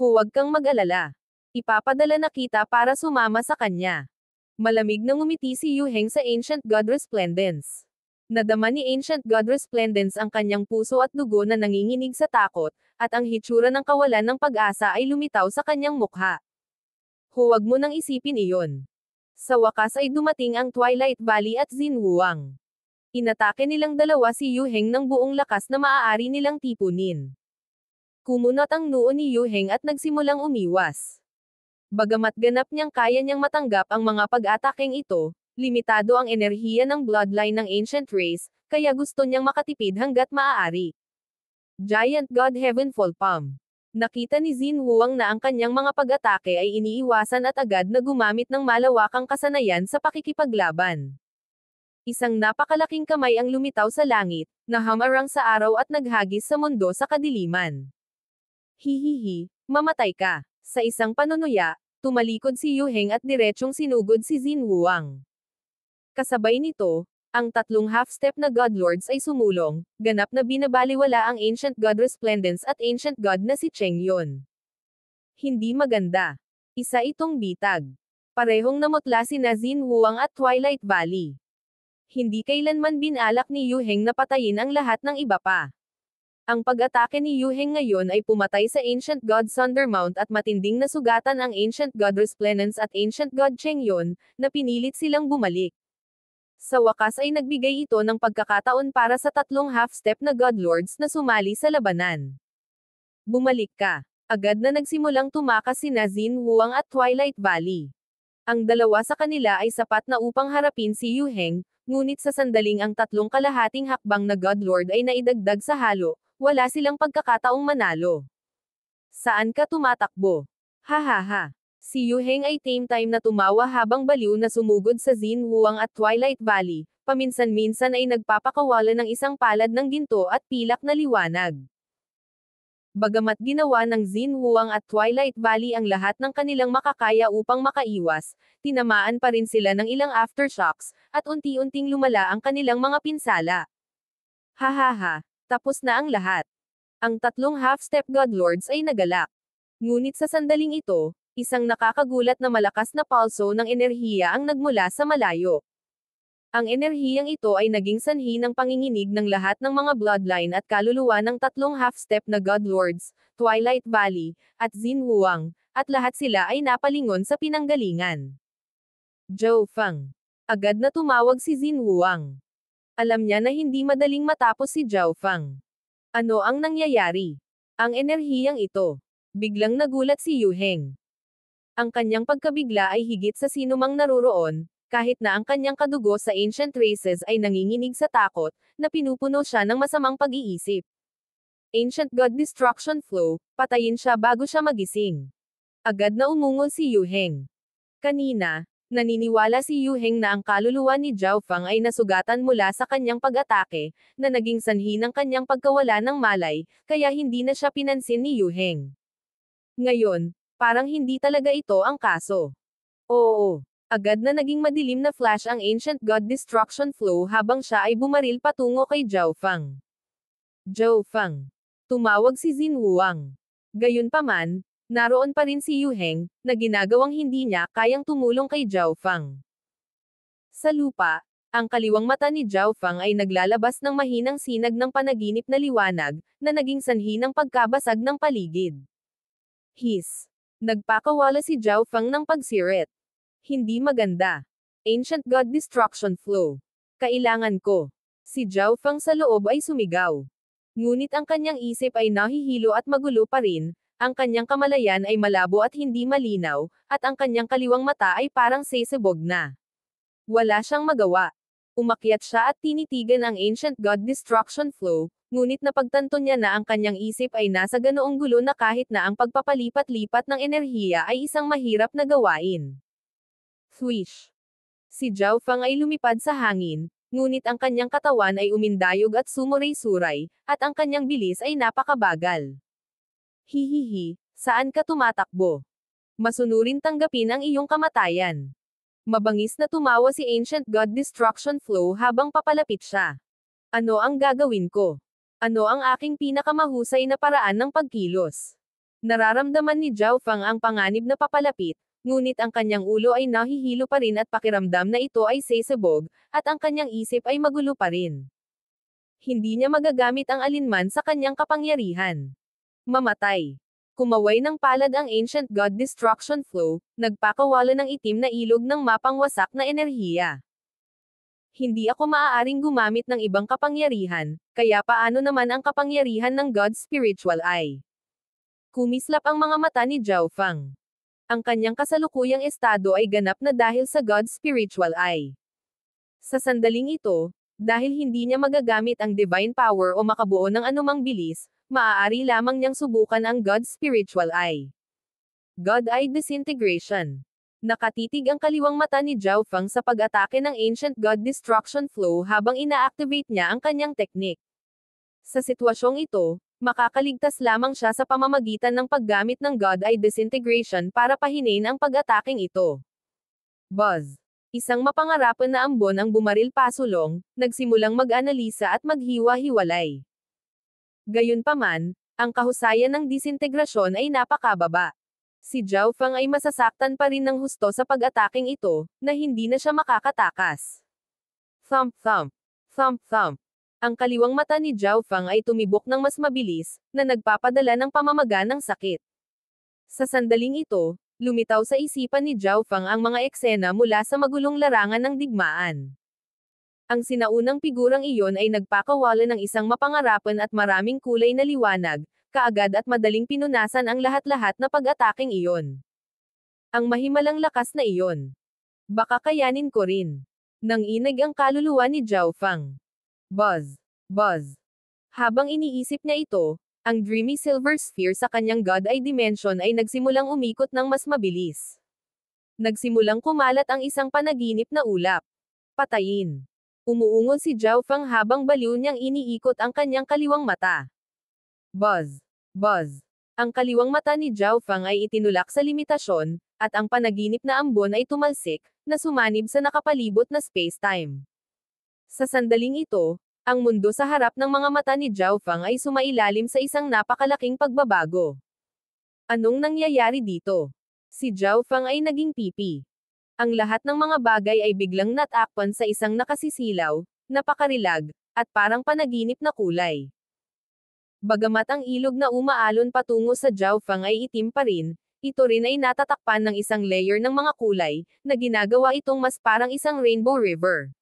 Huwag kang mag-alala. Ipapadala na kita para sumama sa kanya. Malamig na ngumiti si Yu Heng sa Ancient God Resplendence. Nadama ni Ancient God Resplendence ang kanyang puso at dugo na nanginginig sa takot, at ang hitsura ng kawalan ng pag-asa ay lumitaw sa kanyang mukha. Huwag mo nang isipin iyon. Sa wakas ay dumating ang Twilight Valley at Xinhuang. Inatake nilang dalawa si Yu Heng ng buong lakas na maaari nilang tipunin. Kumunot ang noo ni Yu Heng at nagsimulang umiwas. Bagamat ganap niyang kaya niyang matanggap ang mga pag-atakeng ito, limitado ang enerhiya ng bloodline ng Ancient Race, kaya gusto niyang makatipid hanggat maaari. Giant God Heavenfall Palm. Nakita ni Xinhuang na ang kanyang mga pag-atake ay iniiwasan at agad na gumamit ng malawakang kasanayan sa pakikipaglaban. Isang napakalaking kamay ang lumitaw sa langit, na hamarang sa araw at naghagis sa mundo sa kadiliman. Hihihi, mamatay ka. Sa isang panunuya, tumalikod si Yu Heng at diretsyong sinugod si Xinhuang. Kasabay nito, ang tatlong half-step na Godlords ay sumulong, ganap na binabaliwala ang Ancient God Resplendence at Ancient God na si Chengyon. Hindi maganda. Isa itong bitag. Parehong namutla sina Xinhuang at Twilight Valley. Hindi kailanman binalak ni Yu Heng na patayin ang lahat ng iba pa. Ang pag-atake ni Yu Heng ngayon ay pumatay sa Ancient God Sundermount at matinding nasugatan ang Ancient God Resplendence at Ancient God Chengyon, na pinilit silang bumalik. Sa wakas ay nagbigay ito ng pagkakataon para sa tatlong half-step na Godlords na sumali sa labanan. Bumalik ka. Agad na nagsimulang tumakas sina Xinhuang at Twilight Valley. Ang dalawa sa kanila ay sapat na upang harapin si Yu Heng, ngunit sa sandaling ang tatlong kalahating hakbang na Godlord ay naidagdag sa halo, wala silang pagkakataong manalo. Saan ka tumatakbo? Hahaha. Si Yu Heng ay same time na tumawa habang baliw na sumugod sa Xinhuang at Twilight Valley, paminsan-minsan ay nagpapakawala ng isang palad ng ginto at pilak na liwanag. Bagamat ginawa ng Xinhuang at Twilight Valley ang lahat ng kanilang makakaya upang makaiwas, tinamaan pa rin sila ng ilang aftershocks, at unti-unting lumala ang kanilang mga pinsala. Hahaha. Tapos na ang lahat. Ang tatlong half-step Godlords ay nagalak. Ngunit sa sandaling ito, isang nakakagulat na malakas na pulso ng enerhiya ang nagmula sa malayo. Ang enerhiyang ito ay naging sanhi ng panginginig ng lahat ng mga bloodline at kaluluwa ng tatlong half-step na Godlords, Twilight Valley, at Xinhuang, at lahat sila ay napalingon sa pinanggalingan. Zhou Feng. Agad na tumawag si Xinhuang. Alam niya na hindi madaling matapos si Zhou Feng. Ano ang nangyayari? Ang enerhiyang ito. Biglang nagulat si Yu Heng. Ang kanyang pagkabigla ay higit sa sinumang naroroon, kahit na ang kanyang kadugo sa Ancient Races ay nanginginig sa takot, na pinupuno siya ng masamang pag-iisip. Ancient God Destruction Flow, patayin siya bago siya magising. Agad na umungol si Yu Heng. Kanina, naniniwala si Yu Heng na ang kaluluwa ni Zhou Feng ay nasugatan mula sa kanyang pag-atake, na naging sanhi ng kanyang pagkawala ng malay, kaya hindi na siya pinansin ni Yu Heng. Ngayon, parang hindi talaga ito ang kaso. Oo. Agad na naging madilim na flash ang Ancient God Destruction Flow habang siya ay bumaril patungo kay Zhou Feng. Zhou Feng. Tumawag si Xinhuang. Gayunpaman, naroon pa rin si Yu Heng, na ginagawang hindi niya kayang tumulong kay Zhou Feng. Sa lupa, ang kaliwang mata ni Zhou Feng ay naglalabas ng mahinang sinag ng panaginip na liwanag, na naging sanhi ng pagkabasag ng paligid. Nagpakawala si Zhou Feng ng pagsirit. Hindi maganda. Ancient God Destruction Flow. Kailangan ko. Si Zhao Feng sa loob ay sumigaw. Ngunit ang kanyang isip ay nahihilo at magulo pa rin, ang kanyang kamalayan ay malabo at hindi malinaw, at ang kanyang kaliwang mata ay parang sesebog na. Wala siyang magawa. Umakyat siya at tinitigan ang Ancient God Destruction Flow, ngunit napagtanto niya na ang kanyang isip ay nasa ganoong gulo na kahit na ang pagpapalipat-lipat ng enerhiya ay isang mahirap na gawain. Swish! Si Zhao Feng ay lumipad sa hangin, ngunit ang kanyang katawan ay umindayog at sumuray-suray, at ang kanyang bilis ay napakabagal. Hihihi, saan ka tumatakbo? Masunurin tanggapin ang iyong kamatayan. Mabangis na tumawa si Ancient God Destruction Flow habang papalapit siya. Ano ang gagawin ko? Ano ang aking pinakamahusay na paraan ng pagkilos? Nararamdaman ni Zhao Feng ang panganib na papalapit, ngunit ang kanyang ulo ay nahihilo pa rin at pakiramdam na ito ay sesebog, at ang kanyang isip ay magulo pa rin. Hindi niya magagamit ang alinman sa kanyang kapangyarihan. Mamatay. Kumaway ng palad ang Ancient God Destruction Flow, nagpakawala ng itim na ilog ng mapangwasak na enerhiya. Hindi ako maaaring gumamit ng ibang kapangyarihan, kaya paano naman ang kapangyarihan ng God's Spiritual Eye? Kumislap ang mga mata ni Zhao Feng. Ang kanyang kasalukuyang estado ay ganap na dahil sa God's Spiritual Eye. Sa sandaling ito, dahil hindi niya magagamit ang divine power o makabuo ng anumang bilis, maaari lamang niyang subukan ang God's Spiritual Eye. God Eye Disintegration. Nakatitig ang kaliwang mata ni Zhao Feng sa pag-atake ng Ancient God Destruction Flow habang ina-activate niya ang kanyang teknik. Sa sitwasyong ito, makakaligtas lamang siya sa pamamagitan ng paggamit ng God Eye Disintegration para pahinain ang pag-ataking ito. Buzz. Isang mapangarapan na ambon ang bumaril pasulong, nagsimulang mag-analisa at maghiwa-hiwalay. Gayunpaman, ang kahusayan ng disintegrasyon ay napakababa. Si Zhao Feng ay masasaktan pa rin ng husto sa pag-ataking ito, na hindi na siya makakatakas. Thump thump. Thump thump. Ang kaliwang mata ni Zhao Feng ay tumibok ng mas mabilis, na nagpapadala ng pamamaga ng sakit. Sa sandaling ito, lumitaw sa isipan ni Zhao Feng ang mga eksena mula sa magulong larangan ng digmaan. Ang sinaunang figurang iyon ay nagpakawala ng isang mapangarapan at maraming kulay na liwanag, kaagad at madaling pinunasan ang lahat-lahat na pag-ataking iyon. Ang mahimalang lakas na iyon. Baka kayanin ko rin. Nanginig ang kaluluwa ni Zhao Feng. Buzz. Buzz. Habang iniisip niya ito, ang dreamy silver sphere sa kanyang God Eye Dimension ay nagsimulang umikot ng mas mabilis. Nagsimulang kumalat ang isang panaginip na ulap. Patayin. Umuungol si Zhao Feng habang baliw niyang iniikot ang kanyang kaliwang mata. Buzz. Buzz. Ang kaliwang mata ni Zhao Feng ay itinulak sa limitasyon, at ang panaginip na ambon ay tumalsik, na sumanib sa nakapalibot na space-time. Sa sandaling ito, ang mundo sa harap ng mga mata ni Zhao Feng ay sumailalim sa isang napakalaking pagbabago. Anong nangyayari dito? Si Zhao Feng ay naging pipi. Ang lahat ng mga bagay ay biglang natakpan sa isang nakasisilaw, napakarilag, at parang panaginip na kulay. Bagamat ang ilog na umaalon patungo sa Zhao Feng ay itim pa rin, ito rin ay natatakpan ng isang layer ng mga kulay, na ginagawa itong mas parang isang rainbow river.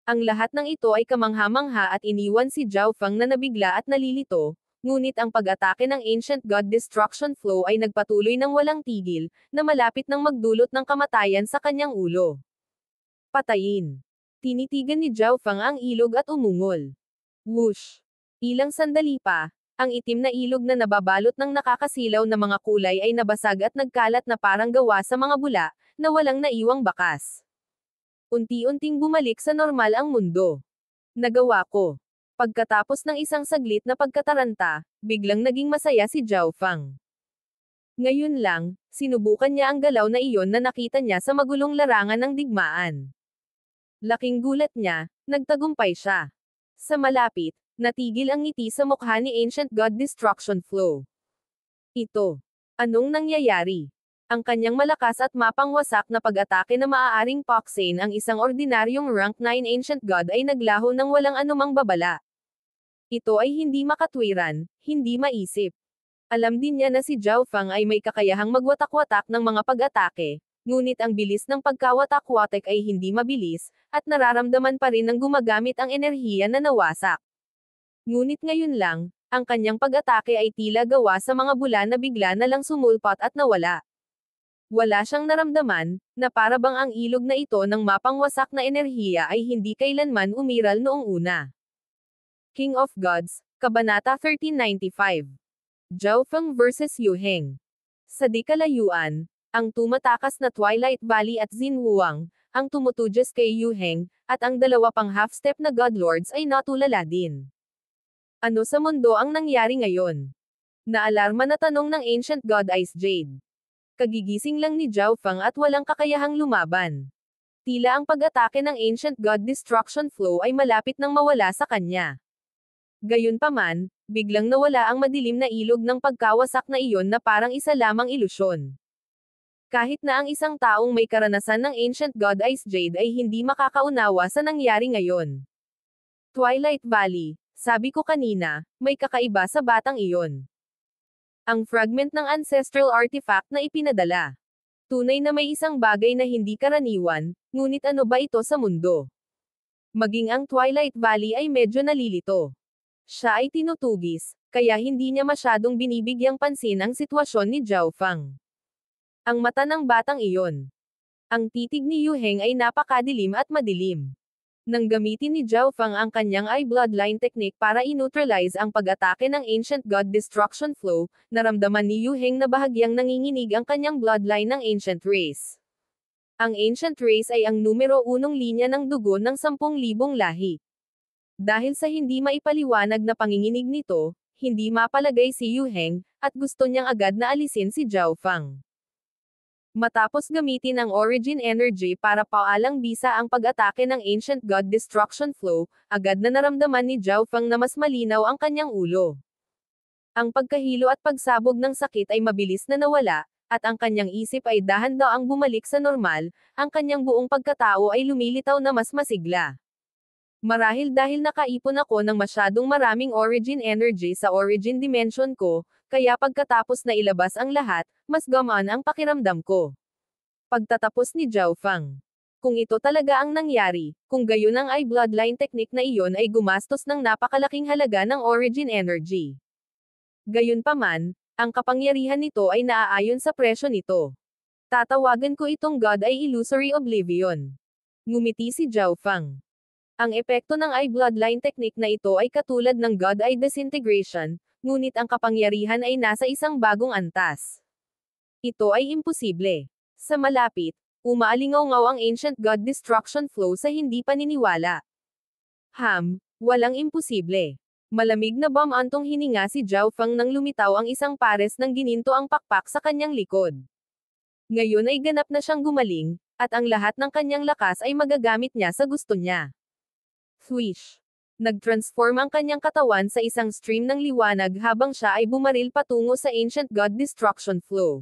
Ang lahat ng ito ay kamangha-mangha at iniwan si Zhao Feng na nabigla at nalilito, ngunit ang pag-atake ng Ancient God Destruction Flow ay nagpatuloy ng walang tigil, na malapit nang magdulot ng kamatayan sa kanyang ulo. Patayin. Tinitigan ni Zhao Feng ang ilog at umungol. Whoosh! Ilang sandali pa, ang itim na ilog na nababalot ng nakakasilaw na mga kulay ay nabasag at nagkalat na parang gawa sa mga bula, na walang naiwang bakas. Unti-unting bumalik sa normal ang mundo. Nagawa ko. Pagkatapos ng isang saglit na pagkataranta, biglang naging masaya si Zhao Feng. Ngayon lang, sinubukan niya ang galaw na iyon na nakita niya sa magulong larangan ng digmaan. Laking gulat niya, nagtagumpay siya. Sa malapit, natigil ang ngiti sa mukha ni Ancient God Destruction Flow. Ito. Anong nangyayari? Ang kanyang malakas at mapangwasak na pag-atake na maaaring paksain ang isang ordinaryong rank 9 Ancient God ay naglaho ng walang anumang babala. Ito ay hindi makatwiran, hindi maisip. Alam din niya na si Zhao Feng ay may kakayahang magwatak-watak ng mga pag-atake, Ngunit ang bilis ng pagkawatak-watak ay hindi mabilis, at nararamdaman pa rin ng gumagamit ang enerhiya na nawasak. Ngunit ngayon lang, ang kanyang pag-atake ay tila gawa sa mga bula na bigla na lang sumulpot at nawala. Wala siyang naramdaman, na para bang ang ilog na ito ng mapangwasak na enerhiya ay hindi kailanman umiral noong una. King of Gods, Kabanata 1395. Zhao Feng vs. Yu Heng. Sa di kalayuan, ang tumatakas na Twilight Valley at Xinhuang, ang tumutudyas kay Yu Heng, at ang dalawa pang half-step na Godlords ay natulala din. Ano sa mundo ang nangyari ngayon? Naalarma na tanong ng Ancient God Ice Jade. Kagigising lang ni Zhao Feng at walang kakayahang lumaban. Tila ang pag-atake ng Ancient God Destruction Flow ay malapit nang mawala sa kanya. Gayunpaman, biglang nawala ang madilim na ilog ng pagkawasak na iyon na parang isa lamang ilusyon. Kahit na ang isang taong may karanasan ng Ancient God Ice Jade ay hindi makakaunawa sa nangyari ngayon. Twilight Valley, sabi ko kanina, may kakaiba sa batang iyon. Ang fragment ng ancestral artifact na ipinadala. Tunay na may isang bagay na hindi karaniwan, ngunit ano ba ito sa mundo? Maging ang Twilight Valley ay medyo nalilito. Siya ay tinutugis, kaya hindi niya masyadong binibigyang pansin ang sitwasyon ni Zhao Feng. Ang mata ng batang iyon. Ang titig ni Yu Heng ay napakadilim at madilim. Nang gamitin ni Zhao Feng ang kanyang eye bloodline technique para i-neutralize ang pag-atake ng Ancient God Destruction Flow, naramdaman ni Yu Heng na bahagyang nanginginig ang kanyang bloodline ng Ancient Race. Ang Ancient Race ay ang numero 1 linya ng dugo ng 10,000 lahi. Dahil sa hindi maipaliwanag na panginginig nito, hindi mapalagay si Yu Heng, at gusto niyang agad na alisin si Zhao Feng. Matapos gamitin ang Origin Energy para paalang bisa ang pag-atake ng Ancient God Destruction Flow, agad na naramdaman ni Zhao Feng na mas malinaw ang kanyang ulo. Ang pagkahilo at pagsabog ng sakit ay mabilis na nawala, at ang kanyang isip ay dahan-daang bumalik sa normal, ang kanyang buong pagkatao ay lumilitaw na mas masigla. Marahil dahil nakaipon ako ng masyadong maraming Origin Energy sa Origin Dimension ko, kaya pagkatapos na ilabas ang lahat, mas gamaan ang pakiramdam ko. Pagtatapos ni Zhao Feng. Kung ito talaga ang nangyari, kung gayon ang eye bloodline technique na iyon ay gumastos ng napakalaking halaga ng Origin Energy. Gayunpaman, ang kapangyarihan nito ay naaayon sa presyo nito. Tatawagan ko itong God ay Illusory Oblivion. Ngumiti si Zhao Feng. Ang epekto ng eye bloodline technique na ito ay katulad ng God Eye Disintegration, ngunit ang kapangyarihan ay nasa isang bagong antas. Ito ay imposible. Sa malapit, umaalingaw-ngaw ang Ancient God Destruction Flow sa hindi paniniwala. Walang imposible. Malamig na bumantong hininga si Zhao Feng nang lumitaw ang isang pares ng gininto ang pakpak sa kanyang likod. Ngayon ay ganap na siyang gumaling, at ang lahat ng kanyang lakas ay magagamit niya sa gusto niya. Swish! Nag-transform ang kanyang katawan sa isang stream ng liwanag habang siya ay bumaril patungo sa Ancient God Destruction Flow.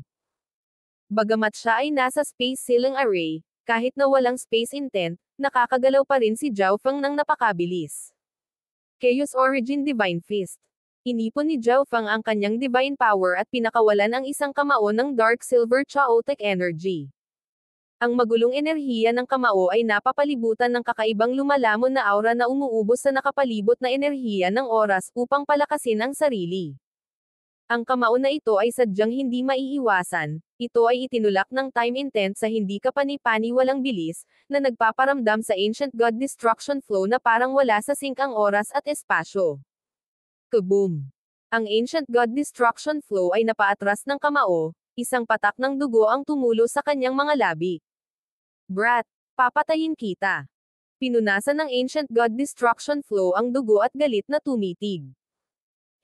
Bagamat siya ay nasa Space Ceiling Array, kahit na walang space intent, nakakagalaw pa rin si Zhao Feng ng napakabilis. Chaos Origin Divine Fist. Inipon ni Zhao Feng ang kanyang divine power at pinakawalan ang isang kamao ng Dark Silver Chaotic Energy. Ang magulong enerhiya ng kamao ay napapalibutan ng kakaibang lumalamon na aura na umuubos sa nakapalibot na enerhiya ng oras upang palakasin ang sarili. Ang kamao na ito ay sadyang hindi maiiwasan, ito ay itinulak ng time intent sa hindi kapani-paniwalang bilis, na nagpaparamdam sa Ancient God Destruction Flow na parang wala sa sync ang oras at espasyo. Kaboom! Ang Ancient God Destruction Flow ay napaatras ng kamao, isang patak ng dugo ang tumulo sa kanyang mga labi. Brat, papatayin kita. Pinunasan ng Ancient God Destruction Flow ang dugo at galit na tumitig.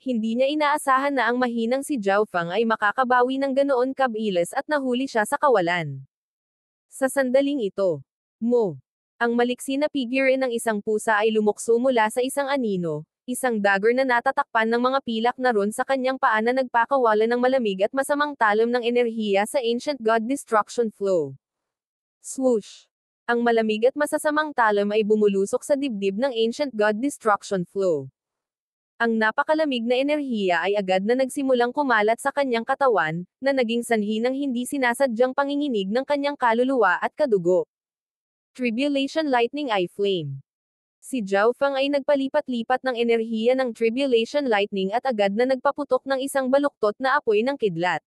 Hindi niya inaasahan na ang mahinang si Zhao Feng ay makakabawi ng ganoon kabilis at nahuli siya sa kawalan. Sa sandaling ito, ang maliksi na figure ng isang pusa ay lumukso mula sa isang anino, isang dagger na natatakpan ng mga pilak na ron sa kanyang paa na nagpakawala ng malamig at masamang talam ng enerhiya sa Ancient God Destruction Flow. Swoosh! Ang malamig at masasamang talam ay bumulusok sa dibdib ng Ancient God Destruction Flow. Ang napakalamig na enerhiya ay agad na nagsimulang kumalat sa kanyang katawan, na naging sanhi ng hindi sinasadyang panginginig ng kanyang kaluluwa at kadugo. Tribulation Lightning Eye Flame. Si Zhao Feng ay nagpalipat-lipat ng enerhiya ng Tribulation Lightning at agad na nagpaputok ng isang baluktot na apoy ng kidlat.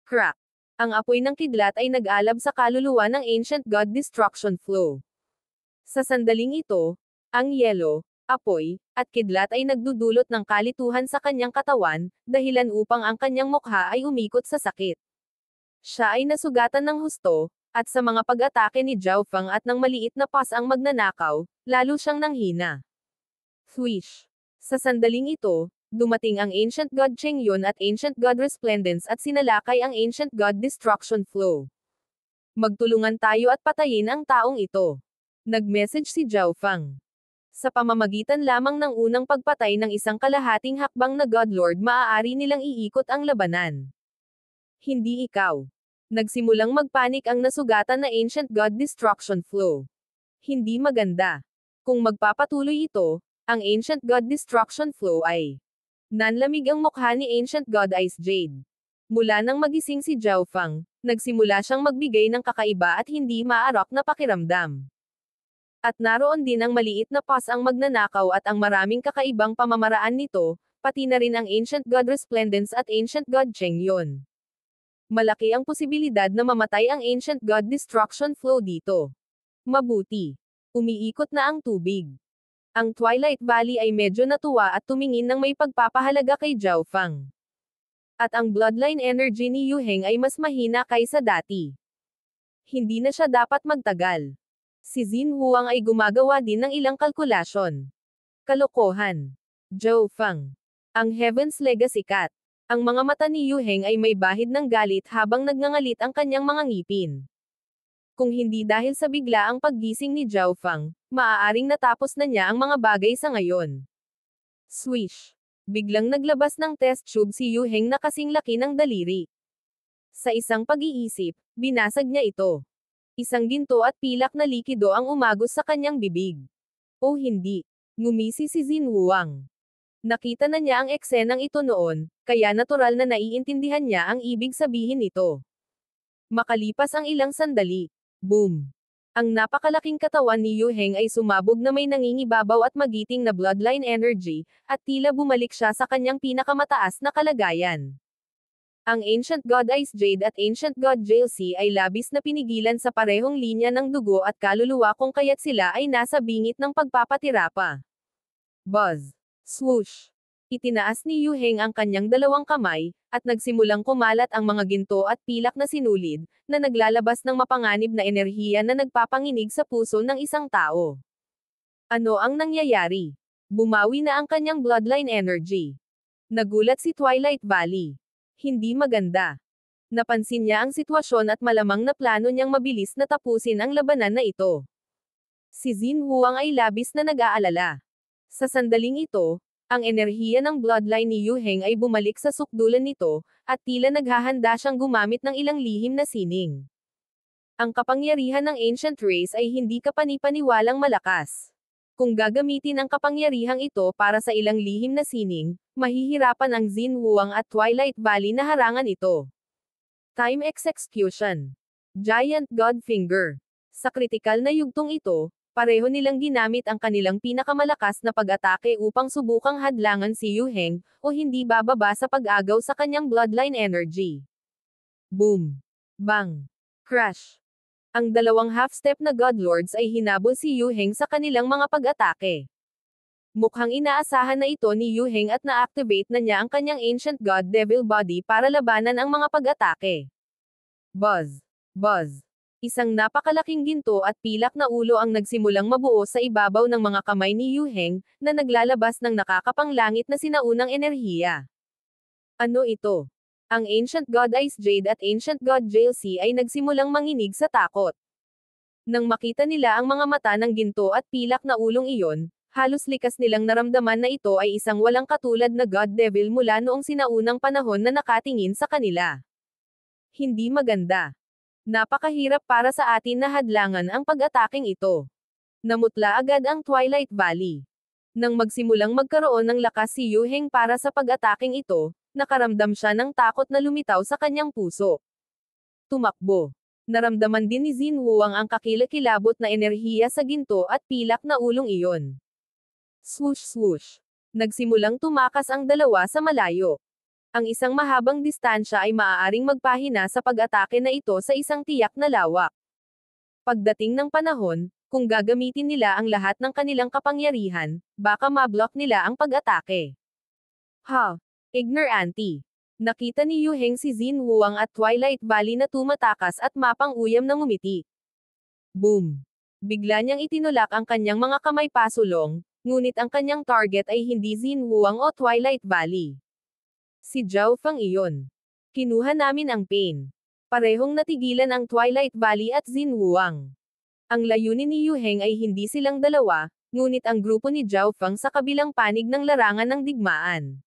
Crack! Ang apoy ng kidlat ay nag-alab sa kaluluwa ng Ancient God Destruction Flow. Sa sandaling ito, ang yelo, apoy, at kidlat ay nagdudulot ng kalituhan sa kanyang katawan, dahilan upang ang kanyang mukha ay umikot sa sakit. Siya ay nasugatan ng husto, at sa mga pag-atake ni Zhao Feng at ng maliit na pas ang magnanakaw, lalo siyang nanghina. Swish! Sa sandaling ito, dumating ang Ancient God Cheng Yun at Ancient God Resplendence at sinalakay ang Ancient God Destruction Flow. Magtulungan tayo at patayin ang taong ito. Nag-message si Zhao Feng. Sa pamamagitan lamang ng unang pagpatay ng isang kalahating hakbang na God Lord maaari nilang iikot ang labanan. Hindi ikaw. Nagsimulang magpanik ang nasugatan na Ancient God Destruction Flow. Hindi maganda. Kung magpapatuloy ito, ang Ancient God Destruction Flow ay nanlamig ang mukha ni Ancient God Ice Jade. Mula nang magising si Zhao Feng, nagsimula siyang magbigay ng kakaiba at hindi maarok na pakiramdam. At naroon din ang maliit na pas ang magnanakaw at ang maraming kakaibang pamamaraan nito, pati na rin ang Ancient God Resplendence at Ancient God Cheng Yun. Malaki ang posibilidad na mamatay ang Ancient God Destruction Flow dito. Mabuti. Umiikot na ang tubig. Ang Twilight Valley ay medyo natuwa at tumingin ng may pagpapahalaga kay Zhao Feng. At ang bloodline energy ni Yu Heng ay mas mahina kaysa dati. Hindi na siya dapat magtagal. Si Xin Huang ay gumagawa din ng ilang kalkulasyon. Kalokohan. Zhao Feng. Ang Heaven's Legacy Cat. Ang mga mata ni Yu Heng ay may bahid ng galit habang nagngangalit ang kanyang mga ngipin. Kung hindi dahil sa biglaang paggising ni Zhao Feng, maaaring natapos na niya ang mga bagay sa ngayon. Swish. Biglang naglabas ng test tube si Yu Heng na kasing laki ng daliri. Sa isang pag-iisip, binasag niya ito. Isang ginto at pilak na likido ang umagos sa kanyang bibig. O hindi. Ngumisi si Xin Huang. Nakita na niya ang eksenang ito noon, kaya natural na naiintindihan niya ang ibig sabihin nito. Makalipas ang ilang sandali. Boom! Ang napakalaking katawan ni Yu Heng ay sumabog na may nangingibabaw at magiting na bloodline energy, at tila bumalik siya sa kanyang pinakamataas na kalagayan. Ang Ancient God Ice Jade at Ancient God Jalcy ay labis na pinigilan sa parehong linya ng dugo at kaluluwa kung kaya't sila ay nasa bingit ng pagpapatira pa. Buzz! Swoosh! Itinaas ni Yu Heng ang kanyang dalawang kamay, at nagsimulang kumalat ang mga ginto at pilak na sinulid, na naglalabas ng mapanganib na enerhiya na nagpapanginig sa puso ng isang tao. Ano ang nangyayari? Bumawi na ang kanyang bloodline energy. Nagulat si Twilight Valley. Hindi maganda. Napansin niya ang sitwasyon at malamang na plano niyang mabilis na tapusin ang labanan na ito. Si Xin Huang ay labis na nag-aalala. Sa sandaling ito, ang enerhiya ng bloodline ni Yu Heng ay bumalik sa sukdulan nito, at tila naghahanda siyang gumamit ng ilang lihim na sining. Ang kapangyarihan ng Ancient Race ay hindi kapani-paniwalang malakas. Kung gagamitin ang kapangyarihang ito para sa ilang lihim na sining, mahihirapan ang Xin Huang at Twilight Valley na harangan ito. Time Execution. Giant God Finger. Sa kritikal na yugtong ito, pareho nilang ginamit ang kanilang pinakamalakas na pag-atake upang subukang hadlangan si Yu Heng, o hindi bababa sa pag-agaw sa kanyang bloodline energy. Boom! Bang! Crash! Ang dalawang half-step na Godlords ay hinabol si Yu Heng sa kanilang mga pag-atake. Mukhang inaasahan na ito ni Yu Heng at na-activate na niya ang kanyang Ancient God Devil Body para labanan ang mga pag-atake. Buzz! Buzz! Isang napakalaking ginto at pilak na ulo ang nagsimulang mabuo sa ibabaw ng mga kamay ni Yu Heng, na naglalabas ng nakakapanglangit na sinaunang enerhiya. Ano ito? Ang Ancient God Ice Jade at Ancient God Jalcy ay nagsimulang manginig sa takot. Nang makita nila ang mga mata ng ginto at pilak na ulong iyon, halos likas nilang naramdaman na ito ay isang walang katulad na God Devil mula noong sinaunang panahon na nakatingin sa kanila. Hindi maganda. Napakahirap para sa atin na hadlangan ang pag-ataking ito. Namutla agad ang Twilight Valley. Nang magsimulang magkaroon ng lakas si Yu Heng para sa pag-ataking ito, nakaramdam siya ng takot na lumitaw sa kanyang puso. Tumakbo. Naramdaman din ni Xin Huang ang kakilakilabot na enerhiya sa ginto at pilak na ulong iyon. Swoosh swoosh. Nagsimulang tumakas ang dalawa sa malayo. Ang isang mahabang distansya ay maaaring magpahina sa pag-atake na ito sa isang tiyak na lawak. Pagdating ng panahon, kung gagamitin nila ang lahat ng kanilang kapangyarihan, baka mablock nila ang pag-atake. Ha! Ignorante. Nakita ni Yu Heng si Xin Huang at Twilight Valley na tumatakas at mapang-uyam na ngumiti. Boom! Bigla niyang itinulak ang kanyang mga kamay pasulong, ngunit ang kanyang target ay hindi Xin Huang o Twilight Valley. Si Zhao Fang iyon. Kinuha namin ang pain. Parehong natigilan ang Twilight Valley at Xin Huang. Ang layunin ni Yu Heng ay hindi silang dalawa, ngunit ang grupo ni Zhao Fang sa kabilang panig ng larangan ng digmaan.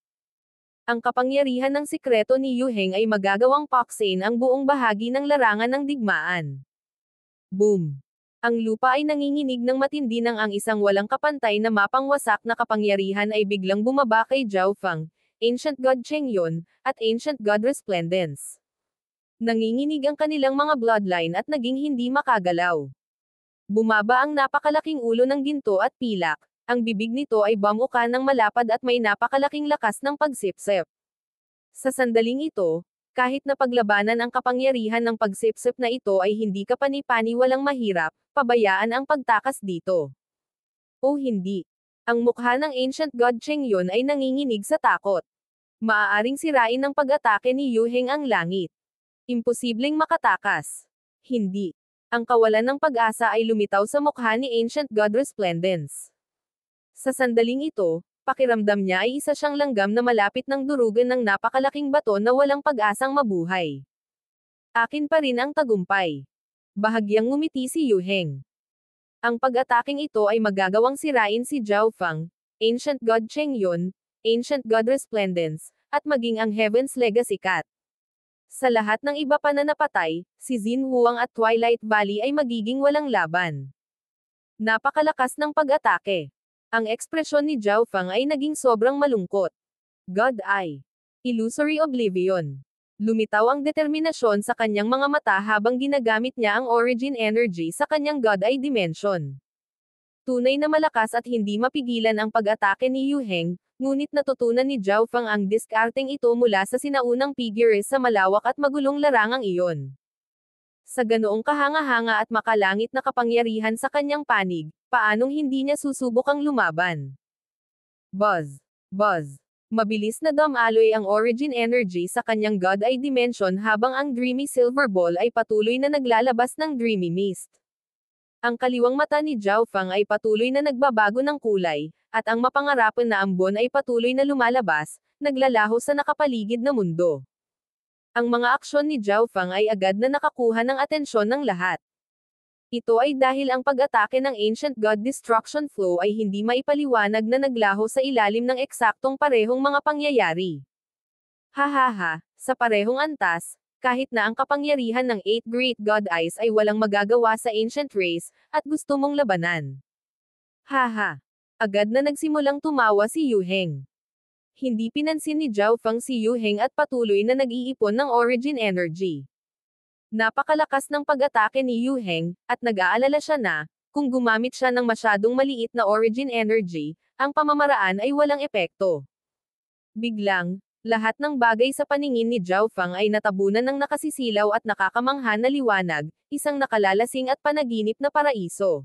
Ang kapangyarihan ng sikreto ni Yu Heng ay magagawang paksain ang buong bahagi ng larangan ng digmaan. Boom! Ang lupa ay nanginginig ng matindi nang ang isang walang kapantay na mapangwasak na kapangyarihan ay biglang bumaba kay Zhao Fang, Ancient God Chengyon, at Ancient God Resplendence. Nanginginig ang kanilang mga bloodline at naging hindi makagalaw. Bumaba ang napakalaking ulo ng ginto at pilak. Ang bibig nito ay bumuka ng malapad at may napakalaking lakas ng pagsipsip. Sa sandaling ito, kahit na paglabanan ang kapangyarihan ng pagsipsip na ito ay hindi kapani-pani walang mahirap, pabayaan ang pagtakas dito. O hindi. Ang mukha ng Ancient God Chengyon ay nanginginig sa takot. Maaaring sirain ng pag-atake ni Yu Heng ang langit. Imposibleng makatakas. Hindi. Ang kawalan ng pag-asa ay lumitaw sa mukha ni Ancient God Resplendence. Sa sandaling ito, pakiramdam niya ay isa siyang langgam na malapit ng durugan ng napakalaking bato na walang pag-asang mabuhay. Akin pa rin ang tagumpay. Bahagyang ngumiti si Yu Heng. Ang pag-ataking ito ay magagawang sirain si Zhao Fang, Ancient God Chengyon, Ancient God Resplendence, at maging ang Heaven's Legacy Cat. Sa lahat ng iba pa na napatay, si Xin Huang at Twilight Valley ay magiging walang laban. Napakalakas ng pag-atake. Ang ekspresyon ni Zhao Fang ay naging sobrang malungkot. God Eye. Illusory Oblivion. Lumitaw ang determinasyon sa kanyang mga mata habang ginagamit niya ang Origin Energy sa kanyang God Eye Dimension. Tunay na malakas at hindi mapigilan ang pag-atake ni Yu Heng, ngunit natutunan ni Zhao Fang ang diskarteng ito mula sa sinaunang figures sa malawak at magulong larangang iyon. Sa ganoong kahanga-hanga at makalangit na kapangyarihan sa kanyang panig, paanong hindi niya susubukang lumaban? Buzz! Buzz! Mabilis na dumaloy ang Origin Energy sa kanyang God Eye Dimension habang ang Dreamy Silver Ball ay patuloy na naglalabas ng Dreamy Mist. Ang kaliwang mata ni Zhao Fang ay patuloy na nagbabago ng kulay, at ang mapangarapan na ambon ay patuloy na lumalabas, naglalaho sa nakapaligid na mundo. Ang mga aksyon ni Zhao Fang ay agad na nakakuha ng atensyon ng lahat. Ito ay dahil ang pag-atake ng Ancient God Destruction Flow ay hindi maipaliwanag na naglaho sa ilalim ng eksaktong parehong mga pangyayari. Hahaha, sa parehong antas, kahit na ang kapangyarihan ng 8 Great God Eyes ay walang magagawa sa Ancient Race, at gusto mong labanan. Haha. Agad na nagsimulang tumawa si Yu Heng. Hindi pinansin ni Zhao Fang si Yu Heng at patuloy na nag-iipon ng Origin Energy. Napakalakas ng pag-atake ni Yu Heng, at nag-aalala siya na, kung gumamit siya ng masyadong maliit na Origin Energy, ang pamamaraan ay walang epekto. Biglang, lahat ng bagay sa paningin ni Zhao Fang ay natabunan ng nakasisilaw at nakakamangha na liwanag, isang nakalalasing at panaginip na paraiso.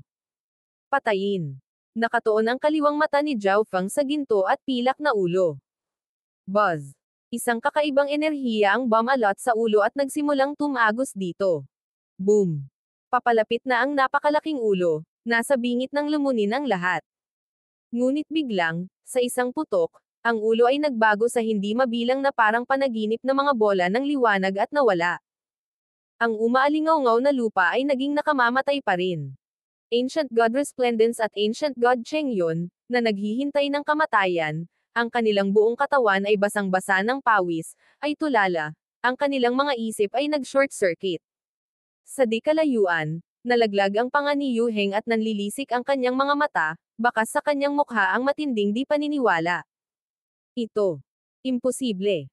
Patayin. Nakatuon ang kaliwang mata ni Zhao Fang sa ginto at pilak na ulo. Buzz. Isang kakaibang enerhiya ang bumalot sa ulo at nagsimulang tumagos dito. Boom. Papalapit na ang napakalaking ulo, nasa bingit ng lumunin ang lahat. Ngunit biglang, sa isang putok, ang ulo ay nagbago sa hindi mabilang na parang panaginip na mga bola ng liwanag at nawala. Ang umaalingaw-ngaw na lupa ay naging nakamamatay pa rin. Ancient God Resplendence at Ancient God Chengyon, na naghihintay ng kamatayan, ang kanilang buong katawan ay basang-basa ng pawis, ay tulala, ang kanilang mga isip ay nag-short circuit. Sa di kalayuan, nalaglag ang panga ni Yu Heng at nanlilisik ang kanyang mga mata, Bakas sa kanyang mukha ang matinding di paniniwala. Ito. Imposible.